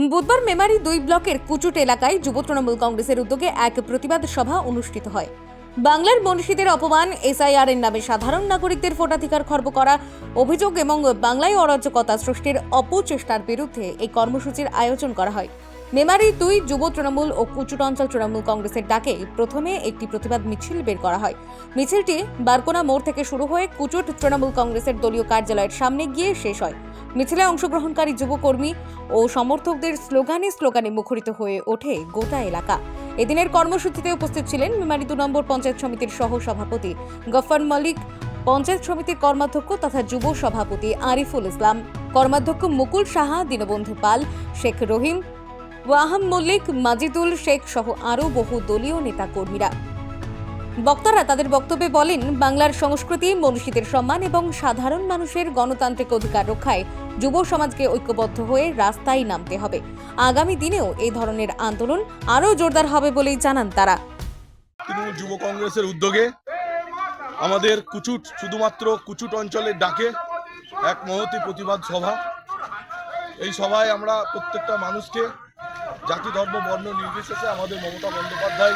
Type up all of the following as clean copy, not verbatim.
বুধবার মেমারি 2 ব্লকের কুচুট এলাকায় যুব তৃণমূল কংগ্রেসের উদ্যোগে এক প্রতিবাদ সভা অনুষ্ঠিত হয়। বাংলার মনীষীদের অপমান, এসআইআর এর নামে সাধারণ নাগরিকদের ভোটাধিকার খর্ব করা অভিযোগ এবং বাংলায় অরাজকতা সৃষ্টির অপচেষ্টার বিরুদ্ধে এই কর্মসূচির আয়োজন করা হয়। মেমারি 2 যুব তৃণমূল ও কুচুট অঞ্চল তৃণমূল কংগ্রেসের ডাকে প্রথমে একটি প্রতিবাদ মিছিল বের করা হয়। মিছিলটি বারকোনা মোড় থেকে শুরু হয়ে কুচুট তৃণমূল কংগ্রেসের দলীয় কার্যালয়ের সামনে গিয়ে শেষ হয়। মিছিলে অংশগ্রহণকারী যুবকর্মী ও সমর্থকদের স্লোগানে মুখরিত হয়ে ওঠে গোটা এলাকা। এদিনের কর্মসূচিতে উপস্থিত ছিলেন মেমারি 2 নম্বর পঞ্চায়েত সমিতির সহ সভাপতি গফফর মল্লিক, পঞ্চায়েত সমিতির কর্মাধ্যক্ষ তথা যুব সভাপতি আরিফুল ইসলাম, কর্মাধ্যক্ষ মুকুল সাহা, দীনবন্ধু পাল, শেখ রহিম, ওয়াহাম মল্লিক, মাজিদুল শেখ সহ আরও বহু দলীয় নেতা কর্মীরা। বক্তারা তাদের বক্তব্যে বলেন, বাংলার সংস্কৃতি, মনীষীদের সম্মান এবং সাধারণ মানুষের গণতান্ত্রিক অধিকার রক্ষায় যুব সমাজকে ঐক্যবদ্ধ হয়ে রাস্তায় নামতে হবে। আগামী দিনেও এই ধরনের আন্দোলন আরও জোরদার হবে বলেই জানান তারা। তৃণমূল যুব কংগ্রেসের উদ্যোগে আমাদের শুধুমাত্র কুচুট অঞ্চলের ডাকে এক মহতী প্রতিবাদ সভা। এই সভায় আমরা প্রত্যেকটা মানুষকে জাতি, ধর্ম, বর্ণ নির্বিশেষে আমাদের মমতা বন্দ্যোপাধ্যায়,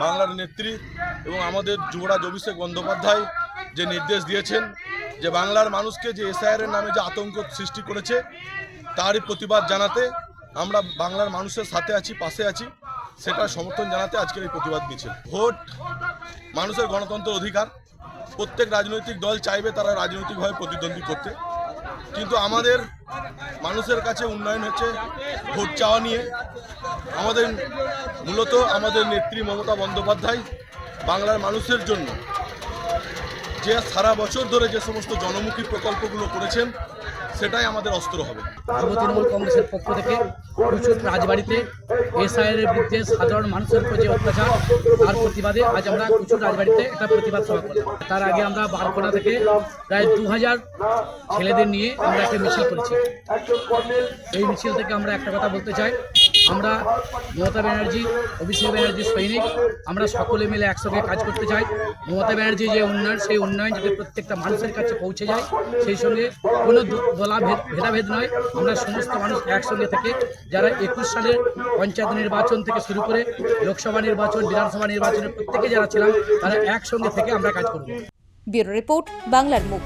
বাংলার নেত্রী এবং আমাদের যুবরাজ অভিষেক বন্দ্যোপাধ্যায় যে নির্দেশ দিয়েছেন যে বাংলার মানুষকে যে এসআইআর এর নামে যে আতঙ্ক সৃষ্টি করেছে তারই প্রতিবাদ জানাতে আমরা বাংলার মানুষের সাথে আছি, পাশে আছি, সেটা সমর্থন জানাতে আজকের এই প্রতিবাদ মিছিল। ভোট মানুষের গণতন্ত্রের অধিকার। প্রত্যেক রাজনৈতিক দল চাইবে তারা রাজনৈতিকভাবে প্রতিদ্বন্দ্বী করতে, কিন্তু আমাদের মানুষের কাছে উন্নয়ন হচ্ছে ভোট চাওয়া নিয়ে। আমাদের মূলত আমাদের নেত্রী মমতা বন্দ্যোপাধ্যায় বাংলার মানুষের জন্য যে সারা বছর ধরে যে সমস্ত জনমুখী প্রকল্পগুলো করেছেন সেটাই আমাদের অস্ত্র হবে। যুব তৃণমূল কংগ্রেসের পক্ষ থেকে কুচুট রাজবাড়িতে এসআইআর এর বিরুদ্ধে সাধারণ মানুষের উপর যে অত্যাচার তার প্রতিবাদে আজ আমরা কুচুট রাজবাড়িতে একটা প্রতিবাদ সভা করলাম। তার আগে আমরা বারকোনা থেকে প্রায় 2000 ছেলেদের নিয়ে আমরা একটা মিছিল করেছি। এই মিছিল থেকে আমরা একটা কথা বলতে চাই, আমরা মমতা ব্যানার্জি, অভিষেক ব্যানার্জির সৈনিক, আমরা সকলে মিলে একসঙ্গে কাজ করতে চাই। মমতা ব্যানার্জি যে উন্নয়ন, সেই উন্নয়ন যাতে প্রত্যেকটা মানুষের কাছে পৌঁছে যায়, সেই সঙ্গে কোনো ভেদাভেদ নয়, আমরা সমস্ত মানুষ একসঙ্গে থেকে যারা 21 সালের পঞ্চায়েত নির্বাচন থেকে শুরু করে লোকসভা নির্বাচন, বিধানসভা নির্বাচনের প্রত্যেকে যারা ছিলাম তারা একসঙ্গে থেকে আমরা কাজ করব। ব্যুরো রিপোর্ট, বাংলার মুখ।